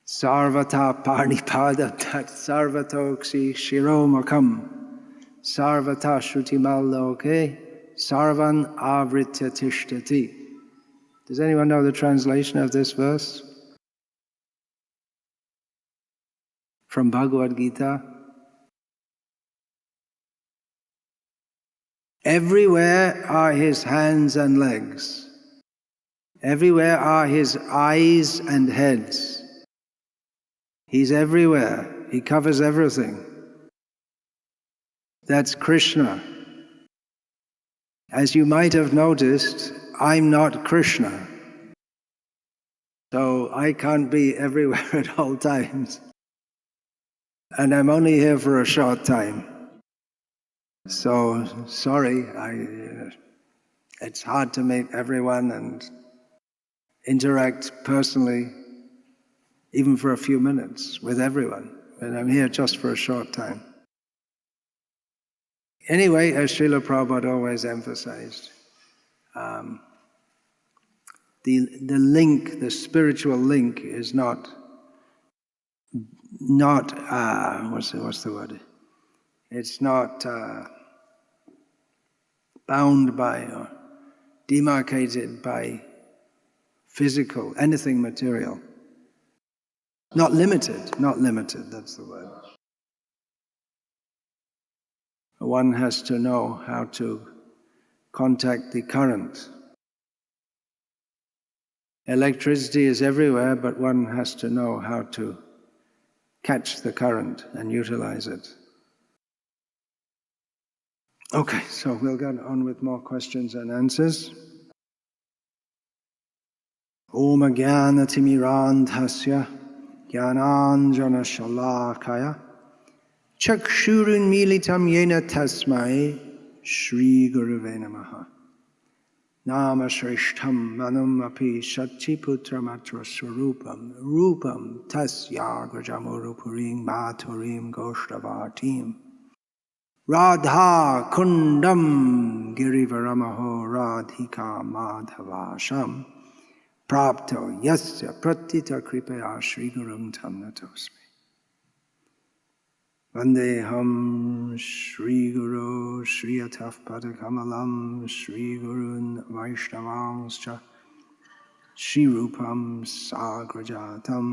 Sarvata parnipada tat sarvatoksi shiromakam sarvata shrutimal loke sarvan avritya tishtati. Does anyone know the translation of this verse? From Bhagavad Gita. Everywhere are his hands and legs. Everywhere are his eyes and heads. He's everywhere. He covers everything. That's Krishna. As you might have noticed, I'm not Krishna. So I can't be everywhere at all times. And I'm only here for a short time. So, sorry, it's hard to meet everyone and interact personally, even for a few minutes, with everyone. And I'm here just for a short time. Anyway, as Śrila Prabhupada always emphasized, the link, the spiritual link is not what's the word? It's not bound by or demarcated by physical, anything material. Not limited, that's the word. One has to know how to contact the current. Electricity is everywhere, but one has to know how to catch the current and utilize it. Okay, so we'll get on with more questions and answers. Om Jnana Timirandhasya Jnananjana Shalakaya Chakshurun Militam Yena Tasmai Shri Gurave Namaha Nama Shrishtham Manum Api Shachiputra Matra Swarupam Rupam Tasya Grajamurupurim Maturim Goshtavatim Radha Kundam Girivaramaho Radhika Madhavasham Prapto Yasya Pratita Kripaya Shri Gurum Tam Natosmi Vandeham Shri Guru Shri Ataf Padakamalam Shri Gurun Vaishnavanscha Shri Rupam Sagrajatam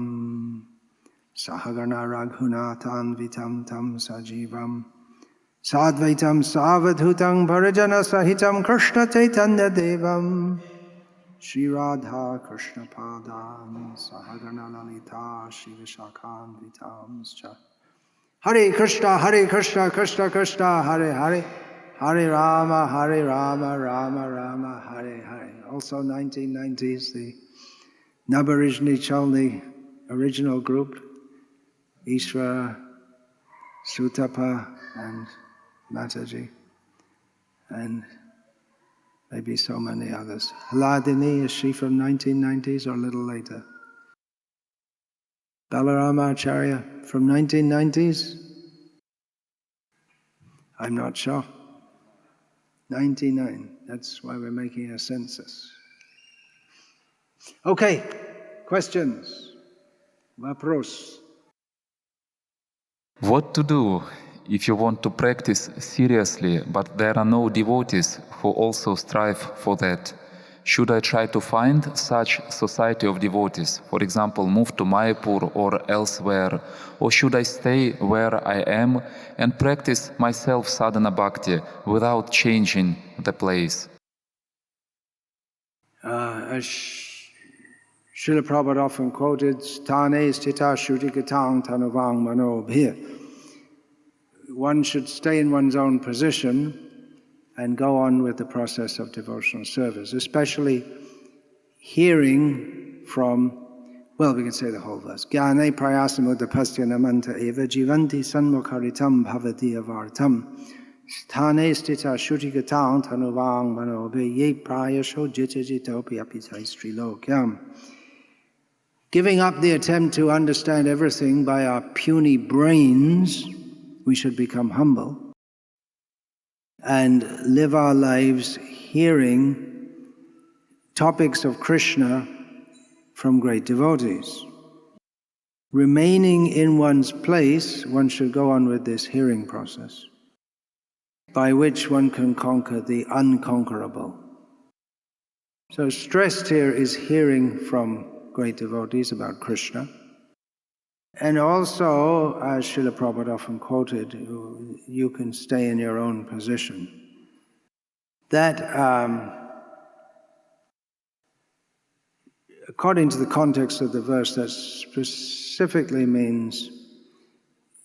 Sahagana Raghunatan Vitam Tam Sajivam Sadvaitam Savadhutam Parajana Sahitam Krishna Chaitanya Devam Shri Radha Krishna Padam Sahagana Lalita Shri Vishakhan Vitamscha Hare Krishna, Krishna Krishna, Hare Hare, Hare Rama, Rama Rama, Hare Hare. Also 1990s, the Nabarijni Chalni original group, Ishvara, Sutapa, and Mataji, and maybe so many others. Haladini, is she from 1990s or a little later? Balarama Acharya from 1990s? I'm not sure. 99, that's why we're making a census. Okay, questions? Vapros. What to do if you want to practice seriously, but there are no devotees who also strive for that? Should I try to find such society of devotees, for example, move to Mayapur or elsewhere, or should I stay where I am and practice myself sadhana bhakti without changing the place? As Śrila Prabhupada often quoted, Stane stita shrutikatang tanuvang manobhir. One should stay in one's own position and go on with the process of devotional service, especially hearing from, well, we can say the whole verse. Jnane prayasamudapasya namanta eva jivanti sanmukharitam bhavati avartam sthane stita shrutikatang tanuvang manobe ye prayasho jitajitopi apitai strilokyam. Giving up the attempt to understand everything by our puny brains, we should become humble and live our lives hearing topics of Krishna from great devotees. remaining in one's place, one should go on with this hearing process, by which one can conquer the unconquerable. So stressed here is hearing from great devotees about Krishna. And also, as Śrila Prabhupada often quoted, you can stay in your own position. That, according to the context of the verse, that specifically means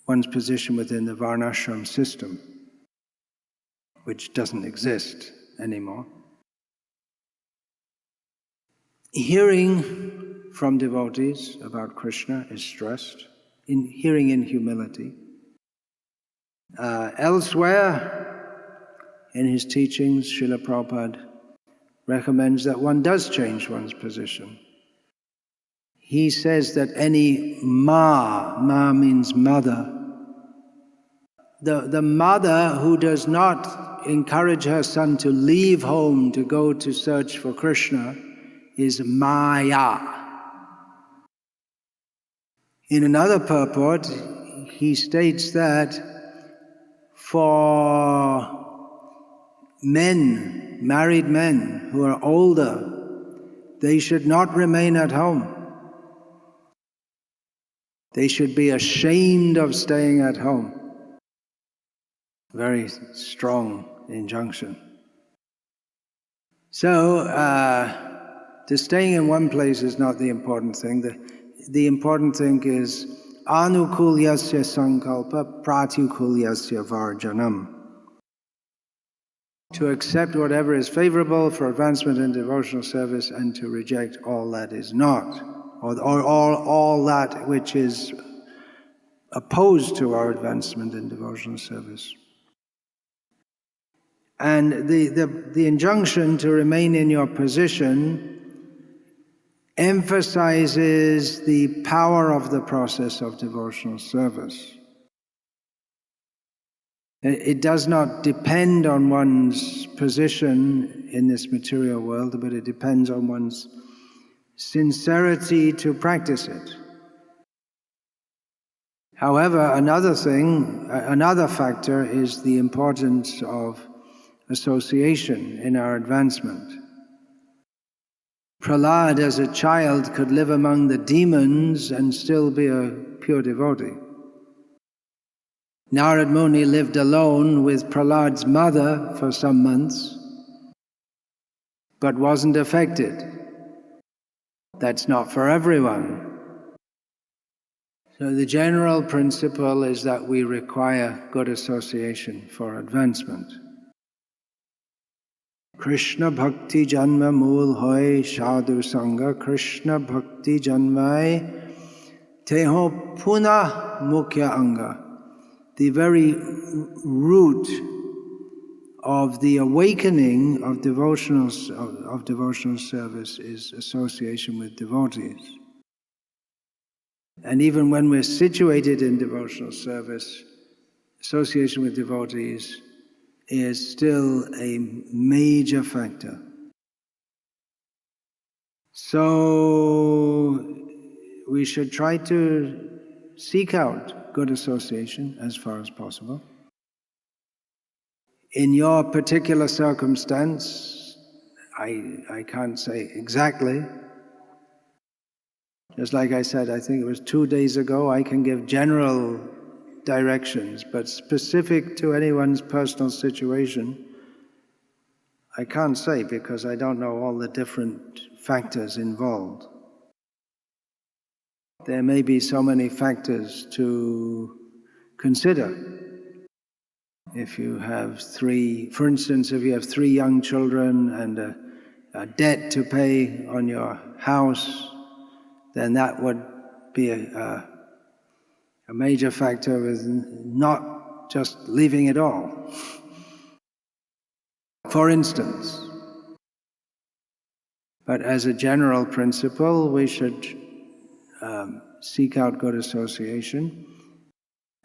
one's position within the varnashram system, which doesn't exist anymore. Hearing from devotees about Krishna is stressed, hearing in humility. Elsewhere in his teachings, Śrila Prabhupada recommends that one does change one's position. He says that any ma means mother, the mother who does not encourage her son to leave home to go to search for Krishna is maya. In another purport, he states that for men, married men who are older, they should not remain at home. They should be ashamed of staying at home. Very strong injunction. So, just staying in one place is not the important thing. The important thing is anukulyasya sankalpa pratyukulyasya varjanam. To accept whatever is favorable for advancement in devotional service and to reject all that is not, or all that which is opposed to our advancement in devotional service. And the injunction to remain in your position emphasizes the power of the process of devotional service. It does not depend on one's position in this material world, but it depends on one's sincerity to practice it. However, another factor is the importance of association in our advancement. Prahlad, as a child, could live among the demons and still be a pure devotee. Narad Muni lived alone with Prahlad's mother for some months, but wasn't affected. That's not for everyone. So the general principle is that we require good association for advancement. Krishna Bhakti Janma Mool Hoy Sadhu Sangha Krishna Bhakti Janmai Teho Puna Mukhya Anga. The very root of the awakening of devotional service is association with devotees. And even when we're situated in devotional service, association with devotees is still a major factor. So we should try to seek out good association as far as possible. In your particular circumstance, I can't say exactly. Just like I said, I think it was 2 days ago, I can give general directions, but specific to anyone's personal situation, I can't say because I don't know all the different factors involved. There may be so many factors to consider. If you have for instance, if you have 3 young children and a debt to pay on your house, then that would be a major factor with not just leaving it all. For instance. But as a general principle, we should seek out good association.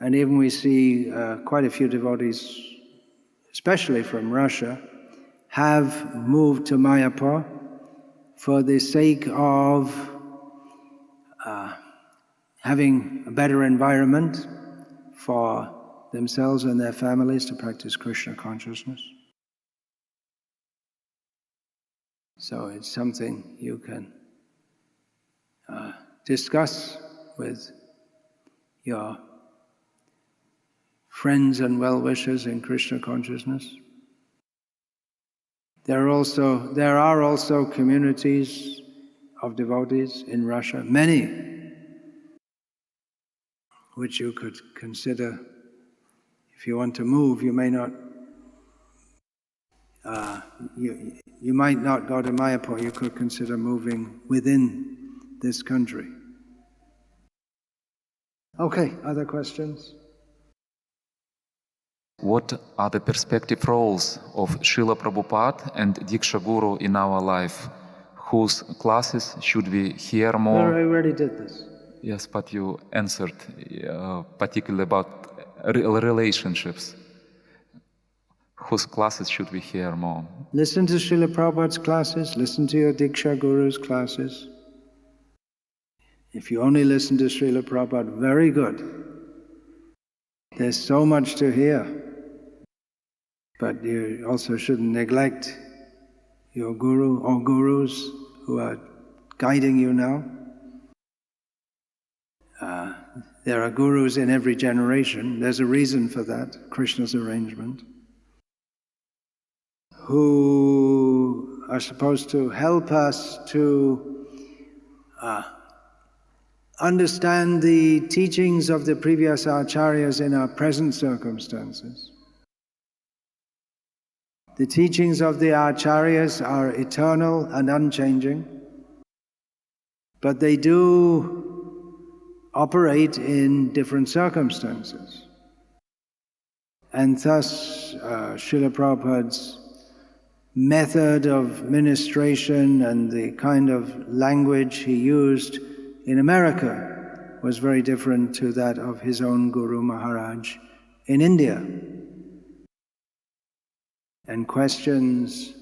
And even we see quite a few devotees, especially from Russia, have moved to Mayapur for the sake of having a better environment for themselves and their families to practice Krishna consciousness. So it's something you can discuss with your friends and well-wishers in Krishna consciousness. There are also communities of devotees in Russia, many, which you could consider. If you want to move, you may not. You might not go to Mayapur. You could consider moving within this country. Okay, other questions? What are the perspective roles of Śrila Prabhupada and Diksha Guru in our life? Whose classes should we hear more? No, I already did this. Yes, but you answered particularly about relationships. Whose classes should we hear more? Listen to Śrila Prabhupada's classes, listen to your Diksha Guru's classes. If you only listen to Śrila Prabhupada, very good. There's so much to hear. But you also shouldn't neglect your guru or gurus who are guiding you now. There are gurus in every generation. There's a reason for that, Krishna's arrangement, who are supposed to help us to understand the teachings of the previous acharyas in our present circumstances. The teachings of the acharyas are eternal and unchanging, but they do operate in different circumstances. And thus, Śrila Prabhupada's method of ministration and the kind of language he used in America was very different to that of his own Guru Maharaj in India. And questions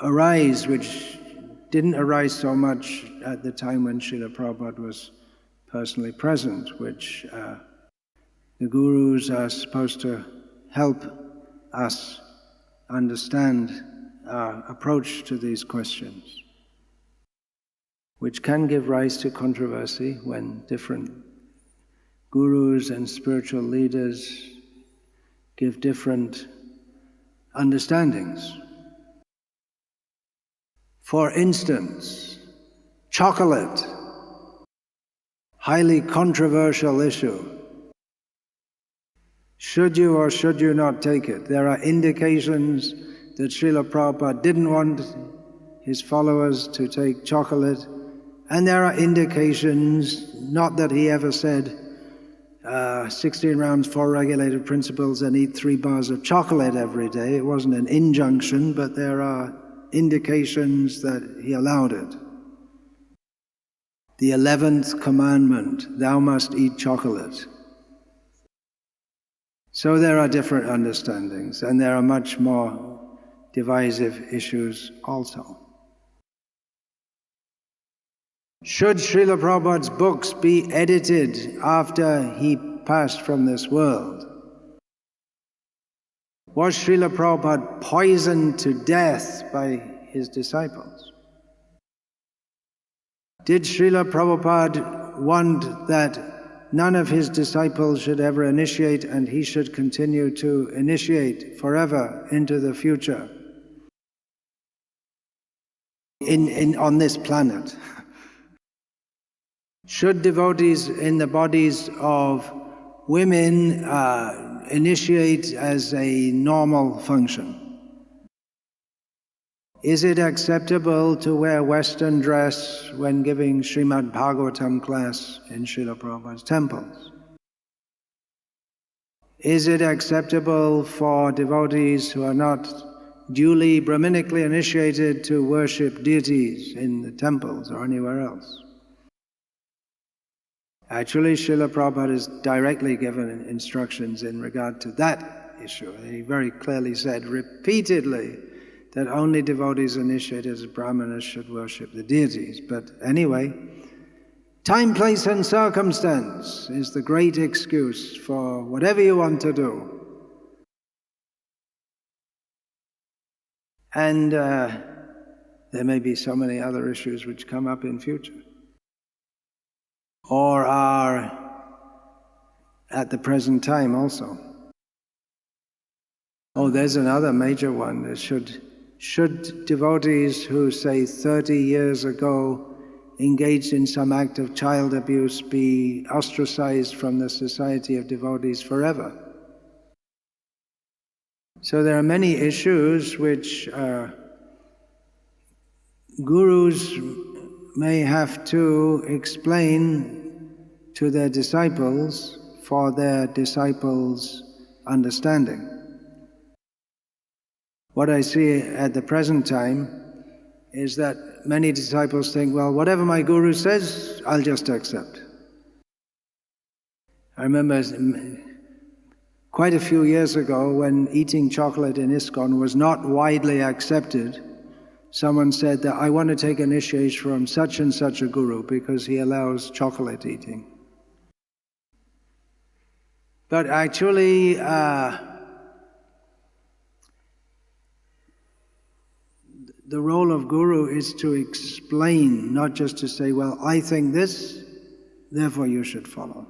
arise which didn't arise so much at the time when Śrila Prabhupada was personally present, which the gurus are supposed to help us understand our approach to these questions, which can give rise to controversy when different gurus and spiritual leaders give different understandings. For instance, chocolate, highly controversial issue. Should you or should you not take it? There are indications that Śrila Prabhupada didn't want his followers to take chocolate, and there are indications, not that he ever said 16 rounds, 4 regulated principles and eat 3 bars of chocolate every day. It wasn't an injunction, but there are indications that he allowed it. The 11th commandment, thou must eat chocolate. So there are different understandings, and there are much more divisive issues also. Should Śrila Prabhupada's books be edited after he passed from this world? Was Śrila Prabhupada poisoned to death by his disciples? Did Śrila Prabhupada want that none of his disciples should ever initiate and he should continue to initiate forever into the future on this planet? Should devotees in the bodies of women initiate as a normal function? Is it acceptable to wear Western dress when giving Srimad Bhagavatam class in Śrila Prabhupada's temples? Is it acceptable for devotees who are not duly Brahminically initiated to worship deities in the temples or anywhere else? Actually, Śrila Prabhupada is directly given instructions in regard to that issue. He very clearly said repeatedly that only devotees initiated as brahmanas should worship the deities. But anyway, time, place and circumstance is the great excuse for whatever you want to do. And there may be so many other issues which come up in future, or are at the present time also. Oh, there's another major one. Should devotees who, say, 30 years ago engaged in some act of child abuse be ostracized from the society of devotees forever? So there are many issues which gurus may have to explain to their disciples for their disciples' understanding. What I see at the present time is that many disciples think, well, whatever my guru says, I'll just accept. I remember quite a few years ago when eating chocolate in ISKCON was not widely accepted, someone said that I want to take initiation from such and such a guru because he allows chocolate eating. But actually, the role of guru is to explain, not just to say, well, I think this, therefore you should follow.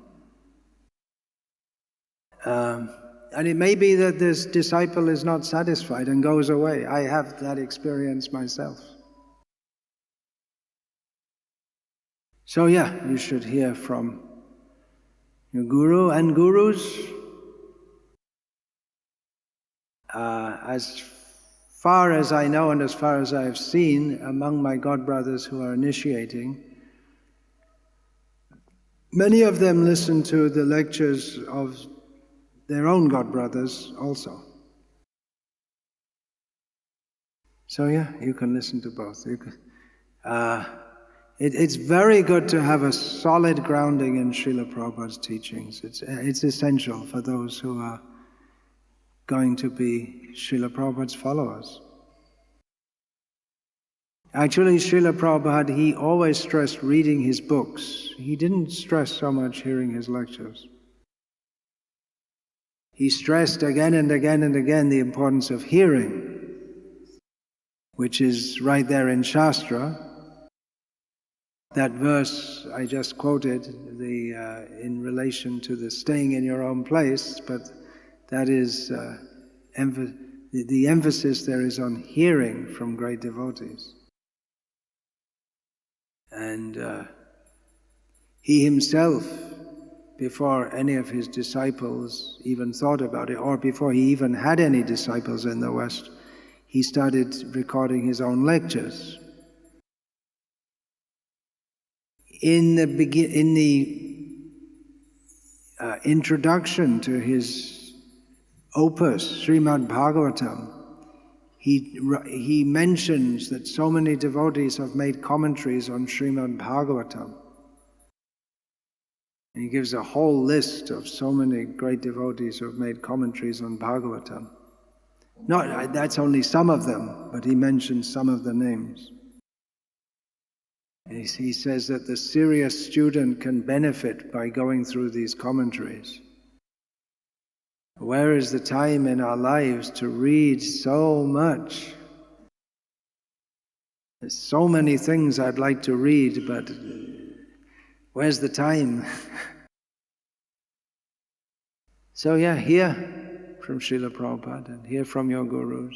And it may be that this disciple is not satisfied and goes away. I have that experience myself. So yeah, you should hear from your guru and gurus. As far as I know and as far as I have seen among my godbrothers who are initiating, many of them listen to the lectures of their own godbrothers also. So yeah, you can listen to both. It's very good to have a solid grounding in Śrila Prabhupada's teachings. It's essential for those who are going to be Śrila Prabhupada's followers. Actually, Śrila Prabhupada, he always stressed reading his books. He didn't stress so much hearing his lectures. He stressed again and again and again the importance of hearing, which is right there in Shastra. That verse I just quoted, in relation to the staying in your own place, but that is, the emphasis there is on hearing from great devotees. And he himself, before any of his disciples even thought about it, or before he even had any disciples in the West, he started recording his own lectures. In the introduction to his opus, Srimad Bhagavatam, he mentions that so many devotees have made commentaries on Srimad Bhagavatam. And he gives a whole list of so many great devotees who have made commentaries on Bhagavatam. That's only some of them, but he mentions some of the names. He says that the serious student can benefit by going through these commentaries. Where is the time in our lives to read so much? There's so many things I'd like to read, but where's the time? So yeah, hear from Śrila Prabhupada and hear from your gurus.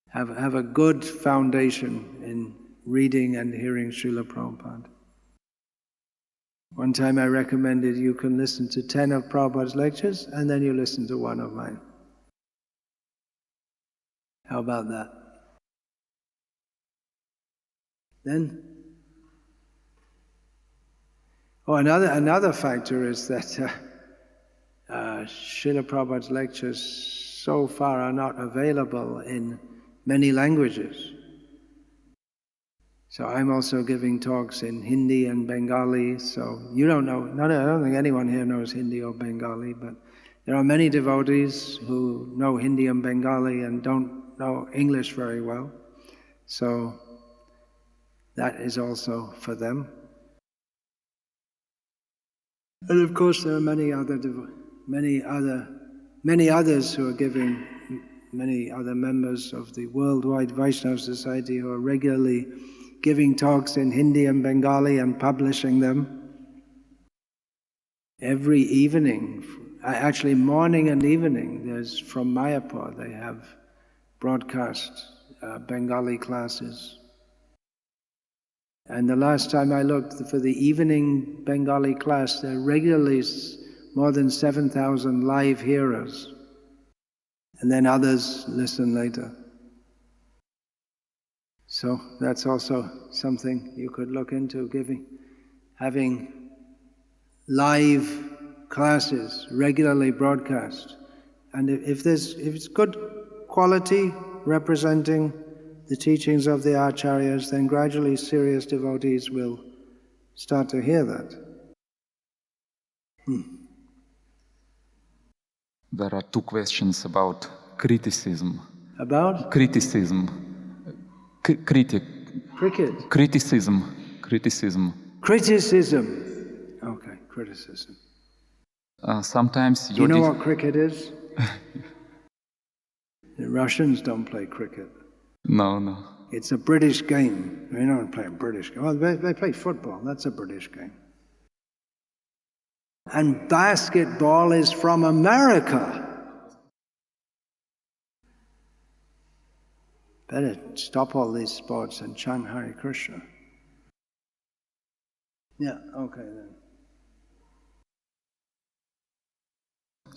Have a good foundation in reading and hearing Śrila Prabhupada. One time I recommended you can listen to 10 of Prabhupada's lectures and then you listen to one of mine. How about that? Then? Oh, another factor is that Śrila Prabhupada's lectures so far are not available in many languages. So I'm also giving talks in Hindi and Bengali, so you don't know, I don't think anyone here knows Hindi or Bengali, but There are many devotees who know Hindi and Bengali and don't know English very well. So that is also for them. And of course there are many others who are giving, many other members of the Worldwide Vaishnava Society who are regularly giving talks in Hindi and Bengali and publishing them. Every evening, actually morning and evening, there's from Mayapur, they have broadcast Bengali classes. And the last time I looked for the evening Bengali class, there are regularly more than 7,000 live hearers. And then others listen later. So that's also something you could look into, having live classes regularly broadcast. And if it's good quality representing the teachings of the acharyas, then gradually serious devotees will start to hear that. There are two questions about criticism. About? Criticism. Critic. Cricket. Criticism. Criticism. Okay, criticism. Sometimes Do you know what cricket is? The Russians don't play cricket. No. It's a British game. They don't play a British game. Well, they play football. That's a British game. And basketball is from America. Better stop all these sports and chant Hare Krishna. Yeah, okay then.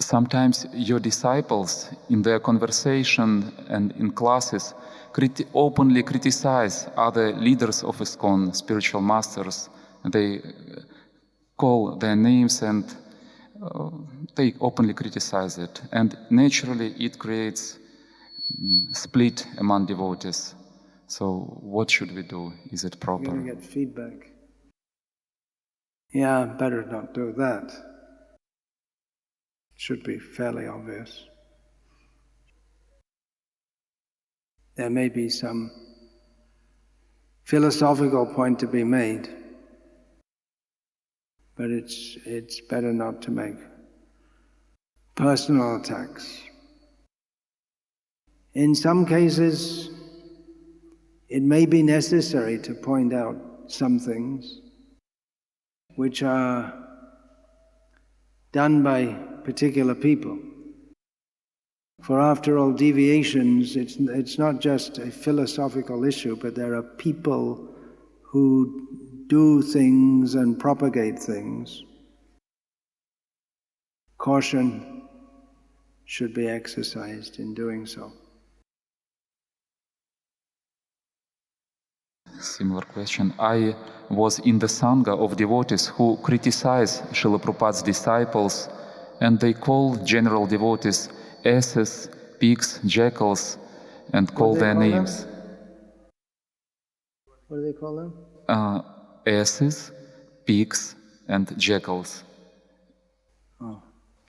Sometimes your disciples, in their conversation and in classes, openly criticize other leaders of ISKCON, spiritual masters. They call their names and they openly criticize it. And naturally it creates split among devotees. So what should we do? Is it proper? You're going to get feedback. Yeah, better not do that. Should be fairly obvious. There may be some philosophical point to be made, but it's better not to make personal attacks. In some cases, it may be necessary to point out some things which are done by particular people. For after all, deviations, it's not just a philosophical issue, but there are people who do things and propagate things. Caution should be exercised in doing so. Similar question. I was in the Sangha of devotees who criticize Śrila Prabhupada's disciples, and they call general devotees asses, pigs, jackals, and call their names. What do they call them? Asses, pigs, and jackals. Oh.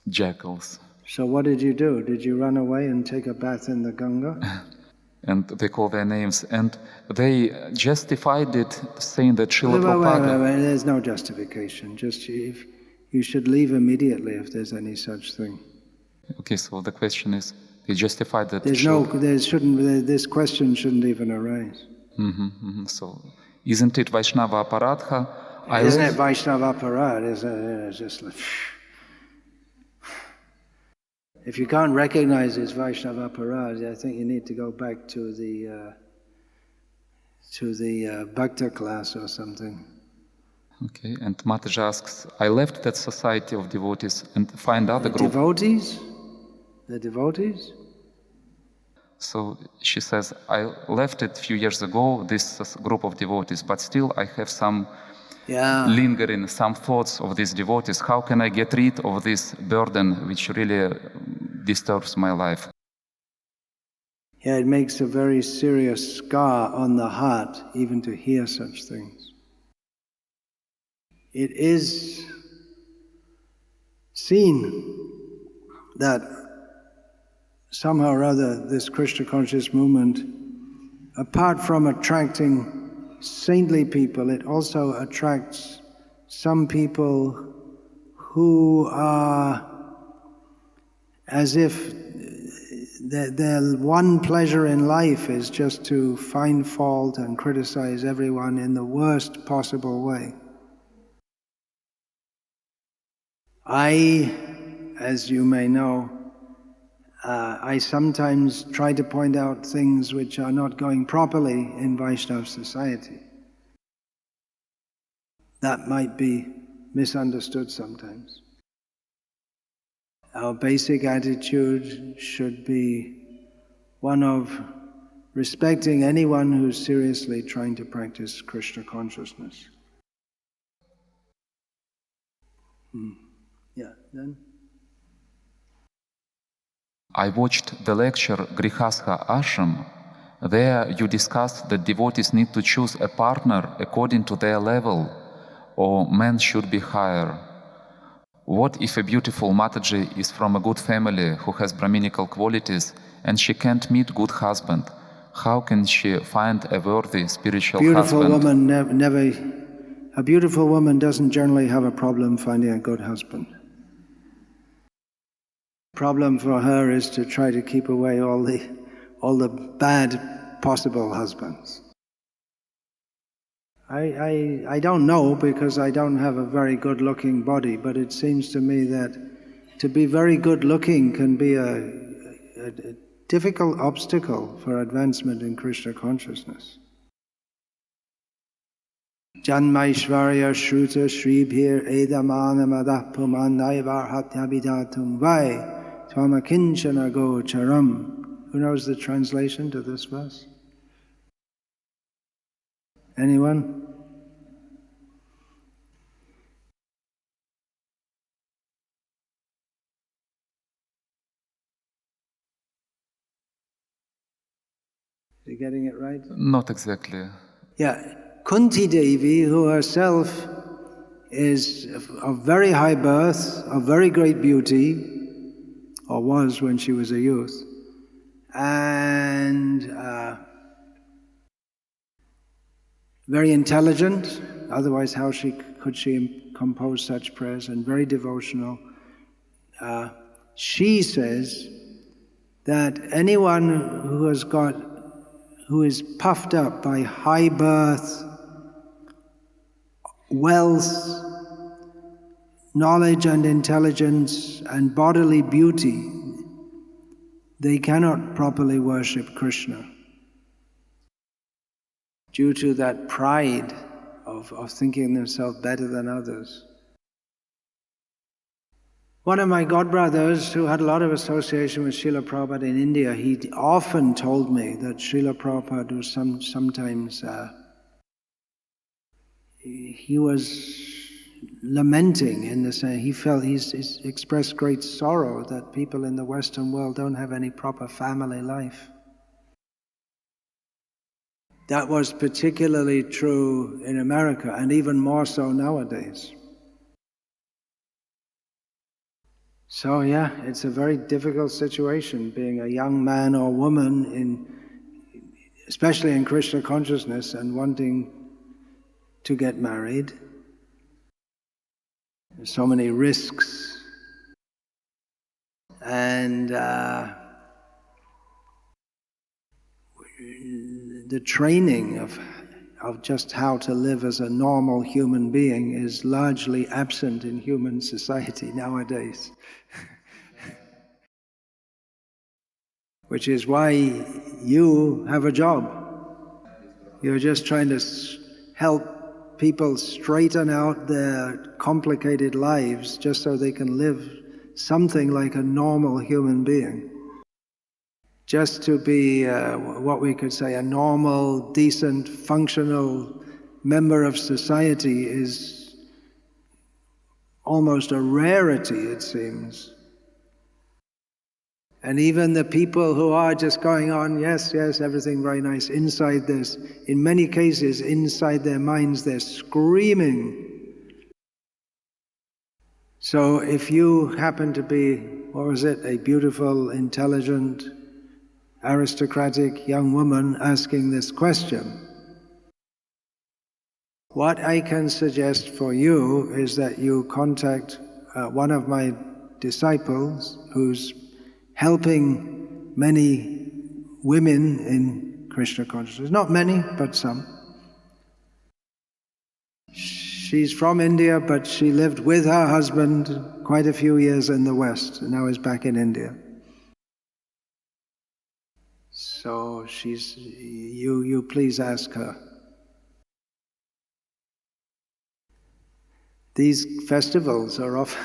Jackals. So what did you do? Did you run away and take a bath in the Ganga? And they call their names, and they justified it, saying that Śrila Prabhupada... Wait, there's no justification. Just if you should leave immediately if there's any such thing. Okay, so the question is, they justified that... This question shouldn't even arise. So, isn't it Vaishnava aparadha? Isn't it Vaishnava aparadha? It's just like... If you can't recognize it's Vaishnava aparadha, I think you need to go back to the Bhakti class or something. Okay, and Mataji asks, I left that society of devotees and find other group. Devotees? The devotees? So she says, I left it a few years ago, this group of devotees, but still I have some lingering, some thoughts of these devotees. How can I get rid of this burden which really disturbs my life? Yeah, it makes a very serious scar on the heart even to hear such things. It is seen that somehow or other this Krishna conscious movement, apart from attracting saintly people, it also attracts some people who are as if their one pleasure in life is just to find fault and criticize everyone in the worst possible way. As you may know, I sometimes try to point out things which are not going properly in Vaishnava society. That might be misunderstood sometimes. Our basic attitude should be one of respecting anyone who's seriously trying to practice Krishna consciousness. Yeah, then? I watched the lecture Grihastha Ashram. There you discussed that devotees need to choose a partner according to their level, or men should be higher. What if a beautiful mataji is from a good family who has Brahminical qualities and she can't meet good husband? How can she find a worthy spiritual husband? A beautiful woman doesn't generally have a problem finding a good husband. The problem for her is to try to keep away all the bad possible husbands. I don't know, because I don't have a very good-looking body, but it seems to me that to be very good-looking can be a difficult obstacle for advancement in Krishna consciousness. Janmaishvarya shruta shribhir edamana madah pumanaivar hatyabidatum vai twamakinchana go charam. Who knows the translation to this verse? Anyone? Are you getting it right? Not exactly. Yeah. Kunti Devi, who herself is of very high birth, of very great beauty, or was when she was a youth, and very intelligent, otherwise how could she compose such prayers, and very devotional. She says that anyone who is puffed up by high birth, wealth, knowledge and intelligence and bodily beauty, they cannot properly worship Krishna due to that pride of thinking themselves better than others. One of my godbrothers, who had a lot of association with Śrila Prabhupada in India, he often told me that Śrila Prabhupada was sometimes he was lamenting in the sense he's expressed great sorrow that people in the Western world don't have any proper family life. That was particularly true in America, and even more so nowadays. So yeah, it's a very difficult situation being a young man or woman especially in Krishna consciousness, and wanting to get married. There's so many risks, and the training of just how to live as a normal human being is largely absent in human society nowadays. Which is why you have a job. You're just trying to help people straighten out their complicated lives just so they can live something like a normal human being. Just to be what we could say a normal, decent, functional member of society is almost a rarity, it seems. And even the people who are just going on, yes, everything very nice, inside this, in many cases, inside their minds, they're screaming. So if you happen to be what was it, a beautiful, intelligent, aristocratic young woman asking this question. What I can suggest for you is that you contact one of my disciples who's helping many women in Krishna consciousness. Not many, but some. She's from India, but she lived with her husband quite a few years in the West, and now is back in India. So you please ask her. These festivals are often,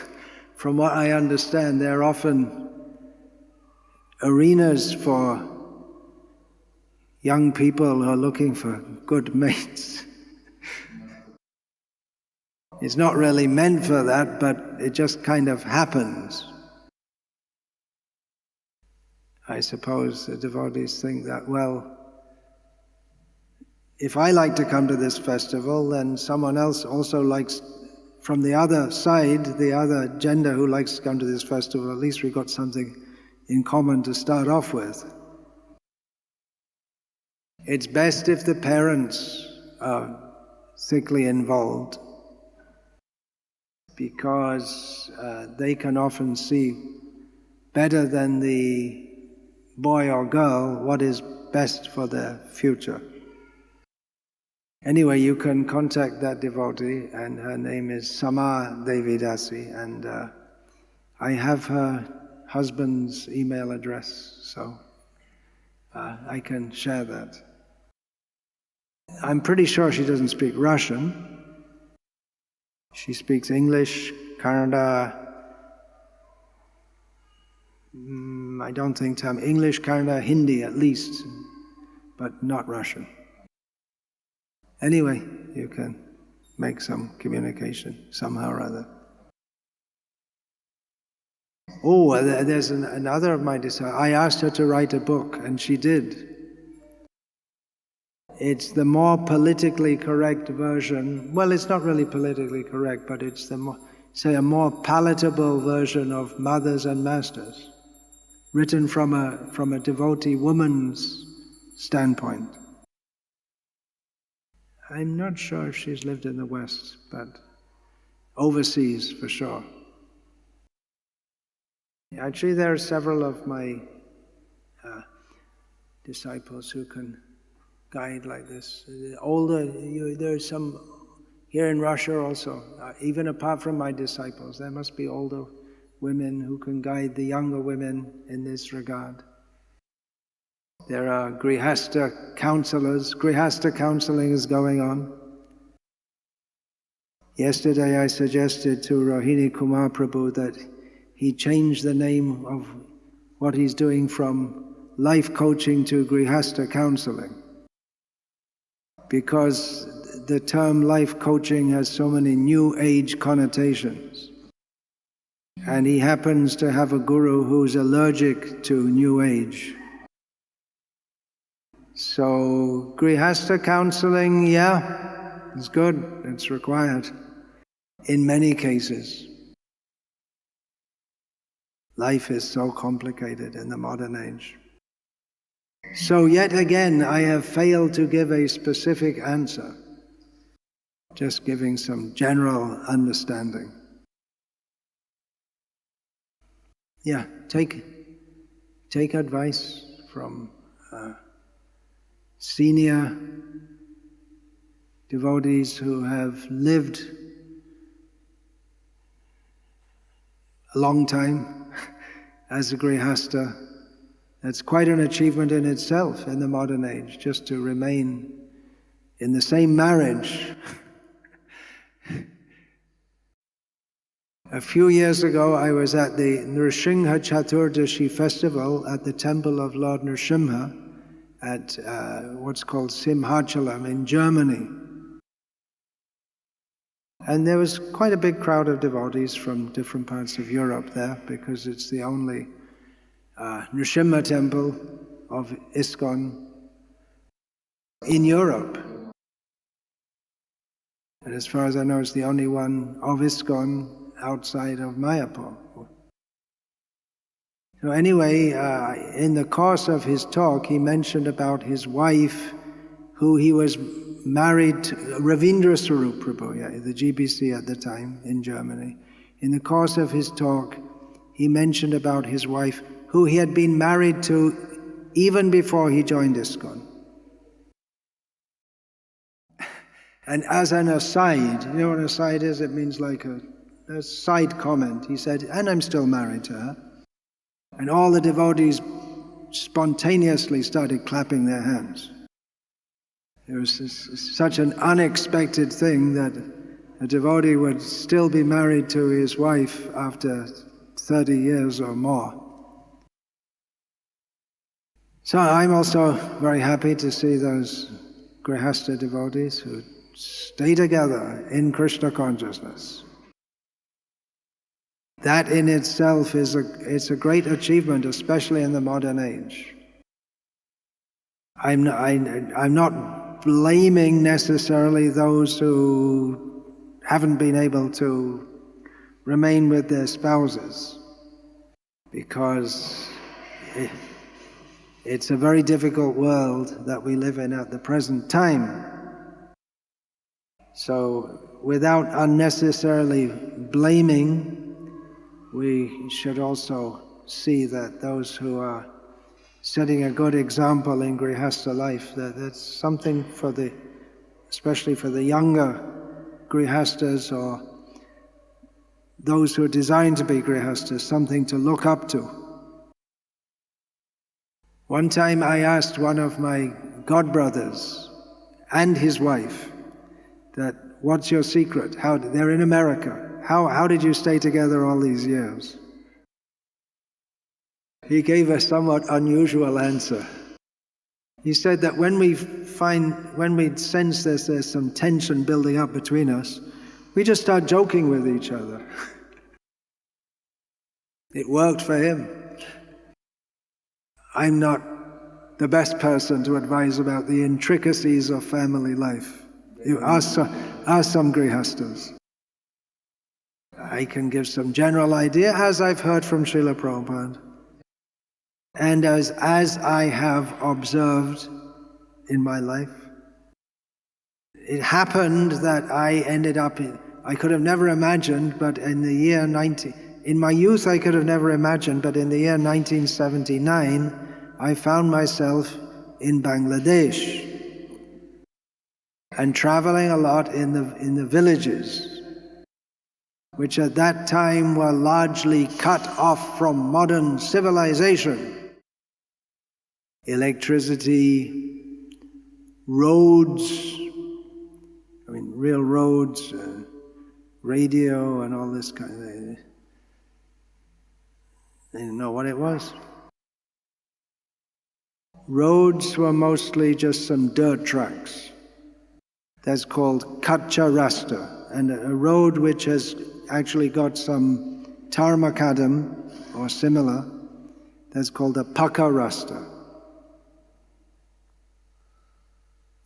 from what I understand, they're often arenas for young people who are looking for good mates. It's not really meant for that, but it just kind of happens. I suppose the devotees think that, well, if I like to come to this festival, then someone else also likes, from the other side, the other gender who likes to come to this festival, at least we've got something in common to start off with. It's best if the parents are thickly involved, because they can often see better than the boy or girl what is best for their future. Anyway, you can contact that devotee, and her name is Sama Devidasi, and I have her husband's email address, so I can share that. I'm pretty sure she doesn't speak Russian. She speaks English, Kannada, I don't think English, Kannada, Hindi at least, but not Russian. Anyway, you can make some communication somehow or other. Oh, there's another of my disciples. I asked her to write a book, and she did. It's the more politically correct version. Well, it's not really politically correct, but it's the more, say, a more palatable version of Mothers and Masters, written from a devotee woman's standpoint. I'm not sure if she's lived in the West, but overseas for sure. Actually, there are several of my disciples who can guide like this. There's some here in Russia also, even apart from my disciples, there must be older women who can guide the younger women in this regard. There are Grihastha counselors. Grihastha counselling is going on. Yesterday I suggested to Rohini Kumar Prabhu that he change the name of what he's doing from life coaching to Grihastha counseling, because the term life coaching has so many new age connotations. And he happens to have a guru who's allergic to new age. So, Grihastha counseling, yeah, it's good, it's required in many cases. Life is so complicated in the modern age. So yet again, I have failed to give a specific answer, just giving some general understanding. Yeah, take advice from senior devotees who have lived a long time as a Grihastha. That's quite an achievement in itself in the modern age, just to remain in the same marriage. A few years ago, I was at the Nrsimha Chaturdashi festival at the temple of Lord Nrsimha at what's called Simhachalam in Germany. And there was quite a big crowd of devotees from different parts of Europe there, because it's the only Nrsimha temple of ISKCON in Europe. And as far as I know, it's the only one of ISKCON outside of Mayapur. So anyway, in the course of his talk, he mentioned about his wife, who he was married to, Ravindra Swarup Prabhu, the GBC at the time in Germany. In the course of his talk, he mentioned about his wife, who he had been married to even before he joined ISKCON. And as an aside, you know what an aside is? It means like a side comment. He said, and I'm still married to her. And all the devotees spontaneously started clapping their hands. It was such an unexpected thing that a devotee would still be married to his wife after 30 years or more. So I'm also very happy to see those Grihastha devotees who stay together in Krishna consciousness. That in itself is a great achievement, especially in the modern age. I'm not blaming necessarily those who haven't been able to remain with their spouses, because it's a very difficult world that we live in at the present time. So without unnecessarily blaming, we should also see that those who are setting a good example in Grihastha life, that's something especially for the younger Grihasthas or those who are designed to be Grihasthas, something to look up to. One time I asked one of my godbrothers and his wife that, what's your secret? They're in America. How did you stay together all these years? He gave a somewhat unusual answer. He said that when we sense there's some tension building up between us, we just start joking with each other. It worked for him. I'm not the best person to advise about the intricacies of family life. You ask some Grihasthas. I can give some general idea, as I've heard from Śrila Prabhupada, and as I have observed in my life. It happened that I ended up I could have never imagined, but in my youth I could have never imagined, but in the year 1979, I found myself in Bangladesh and traveling a lot in the villages, which at that time were largely cut off from modern civilization. Electricity, roads, real roads, radio and all this kind of thing. They didn't know what it was. Roads were mostly just some dirt tracks. That's called Kacha Rasta, and a road which has actually got some tar macadam or similar, that's called a Paka Rasta.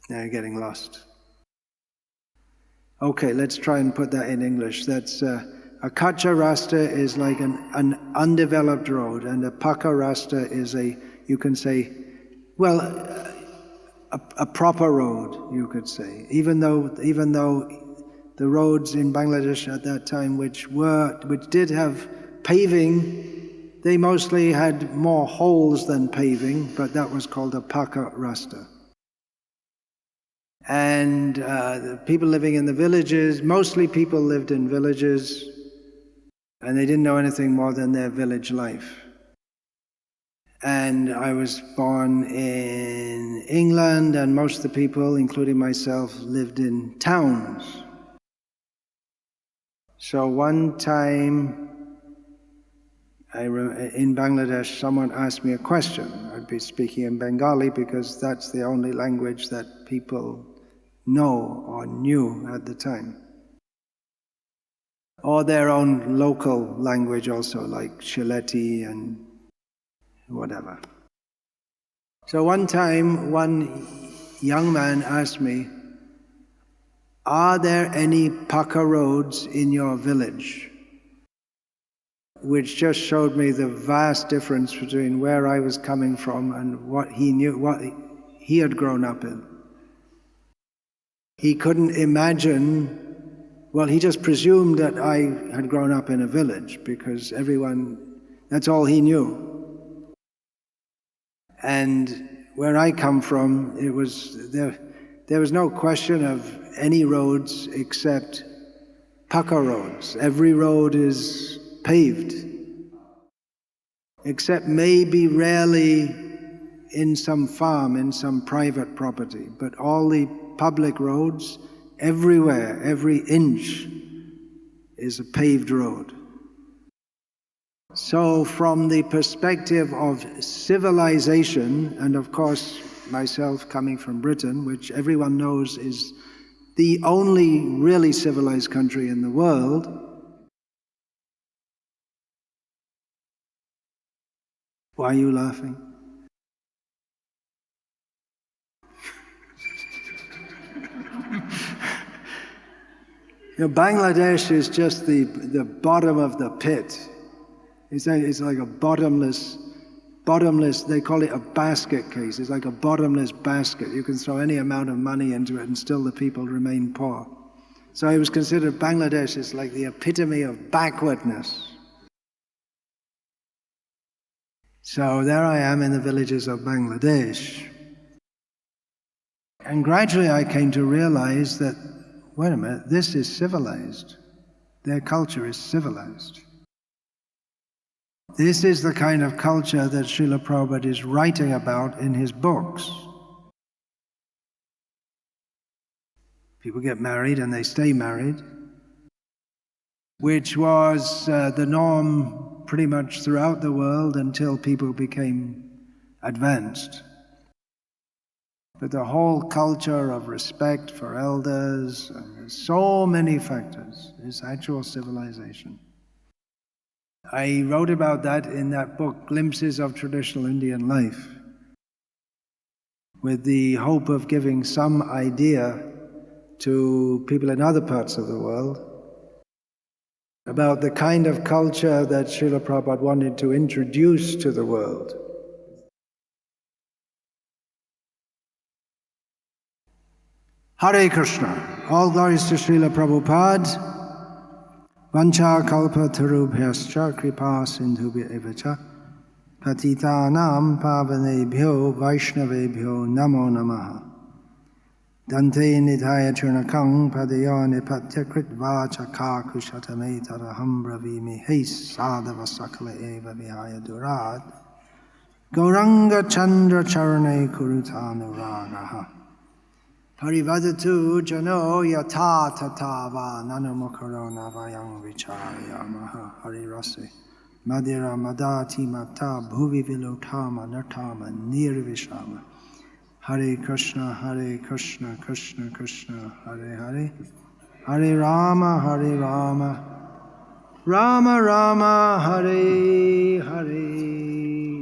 Now you're getting lost. Okay, let's try and put that in English. That's a Kacha Rasta is like an undeveloped road, and a Paka Rasta is you can say, well, a proper road, you could say. Even though the roads in Bangladesh at that time, which did have paving, they mostly had more holes than paving, but that was called a Paka Rasta. And the people living in the villages, mostly people lived in villages, and they didn't know anything more than their village life. And I was born in England, and most of the people, including myself, lived in towns. So one time in Bangladesh, someone asked me a question. I'd be speaking in Bengali because that's the only language that people know or knew at the time. Or their own local language also, like Shileti and whatever. So one time, one young man asked me, are there any Paka roads in your village? which just showed me the vast difference between where I was coming from and what he knew, what he had grown up in. He couldn't imagine, well, he just presumed that I had grown up in a village because that's all he knew. And where I come from, there was no question of any roads except Paka roads. Every road is paved, except maybe rarely in some farm, in some private property. But all the public roads, everywhere, every inch is a paved road. So from the perspective of civilization, and of course myself coming from Britain, which everyone knows is the only really civilized country in the world, why are you laughing? Bangladesh is just the bottom of the pit. It's like a bottomless, they call it a basket case. It's like a bottomless basket. You can throw any amount of money into it and still the people remain poor. So it was considered Bangladesh is like the epitome of backwardness. So there I am in the villages of Bangladesh. And gradually I came to realize that, wait a minute, this is civilized. Their culture is civilized. This is the kind of culture that Śrila Prabhupada is writing about in his books. People get married and they stay married, which was the norm pretty much throughout the world until people became advanced. But the whole culture of respect for elders, and so many factors, is actual civilization. I wrote about that in that book, Glimpses of Traditional Indian Life, with the hope of giving some idea to people in other parts of the world about the kind of culture that Śrila Prabhupada wanted to introduce to the world. Hare Krishna. All glories to Śrila Prabhupada. Vancha kalpa tarubhyascha kripa sindhubhya evacha patitanam pavanebhyo vaishnavebhyo namo namaha. Dante nidhaya churnakang padayo nipatya kritva chaka kushatame taraham bravimi heis sadhava sakala eva vihaya durad gauranga chandra charane kurutanuragaha. Parivadatu jano yata tatava nanamukarona vayang vichayamaha harirase madhira madati mata bhuvi vilotama nartama nirvishama. Hare Krishna, Krishna Krishna, Hare Hare, Hare Rama, Rama Rama, Hare Hare.